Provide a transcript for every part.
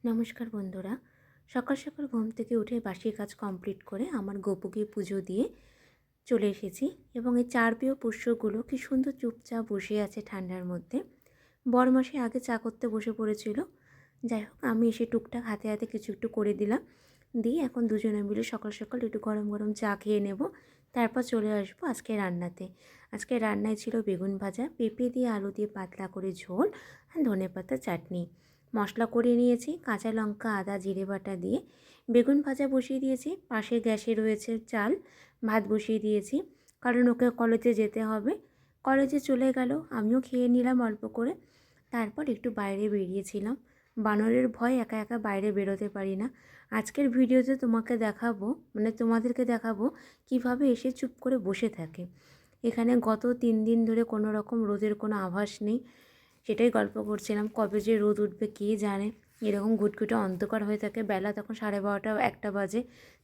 নমস্কার বন্ধুরা। সকাল সকাল ঘুম থেকে উঠে বাসি কাজ কমপ্লিট করে আমার গপুকে পুজো দিয়ে চলে এসেছি এবং এই চারপেয় পোষ্যগুলো কি সুন্দর চুপচাপ বসে আছে ঠান্ডার মধ্যে। বরমাসে আগে চা করতে বসে পড়েছিল। যাই হোক, আমি এসে টুকটাক হাতে হাতে কিছু একটু করে দিলাম। দিয়ে এখন দুজনে মিলে সকাল সকাল একটু গরম গরম চা খেয়ে নেব। তারপর চলে আসবো আজকে রান্নাতে। আজকে রান্নায় ছিল বেগুন ভাজা, পেঁপে দিয়ে আলু দিয়ে পাতলা করে ঝোল আর ধনেপাতা চাটনি। মশলা করে নিয়েছি, কাঁচা লঙ্কা আদা জিরে বাটা দিয়ে বেগুন ভাজা বসিয়ে দিয়েছি। পাশে গ্যাসে রয়েছে চাল, ভাত বসিয়ে দিয়েছি, কারণ ওকে কলেজে যেতে হবে। কলেজে চলে গেল, আমিও খেয়ে নিলাম অল্প করে। তারপর একটু বাইরে বেরিয়েছিলাম। বানরের ভয় একা একা বাইরে বেরোতে পারি না। আজকের ভিডিওতে তোমাকে দেখাবো, তোমাদেরকে দেখাবো কিভাবে এসে চুপ করে বসে থাকে। এখানে গত 3 দিন ধরে কোনো রকম রোদের কোনো আভাস নেই। সেটাই গল্প করছিলাম, কবে যে রোদ উঠবে কে জানে। এরকম ঘুটঘুটে অন্ধকার হয়ে থাকে, বেলা তখন 12:30 1টা বাজে।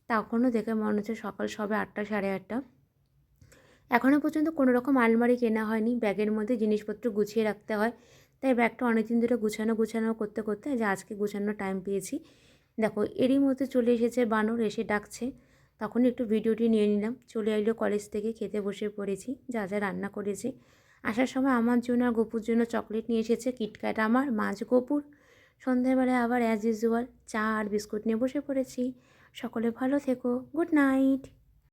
তখনও দেখে মনে হচ্ছে সকাল সবে 8টা 8:30। এখনও পর্যন্ত কোনো রকম আলমারি কেনা হয়নি, ব্যাগের মধ্যে জিনিসপত্র গুছিয়ে রাখতে হয়। তাই ব্যাগটা অনেকদিন ধরে গুছানো করতে করতে যে আজকে গুছানোর টাইম পেয়েছি। দেখো, এরই মধ্যে চলে এসেছে বানর, এসে ডাকছে। তখন একটু ভিডিওটি নিয়ে নিলাম। চলে এলো কলেজ থেকে, খেতে বসে পড়েছি। যা যা রান্না করেছি, আসার সময় আমার জন্য আর গপুর জন্য চকলেট নিয়ে এসেছে, কিটক্যাট আমার, মাছ গপুর। সন্ধ্যাবেলায় আবার অ্যাজ ইউজুয়াল চা আর বিস্কুট নিয়ে বসে পড়েছি। সকলে ভালো থেকো, গুড নাইট।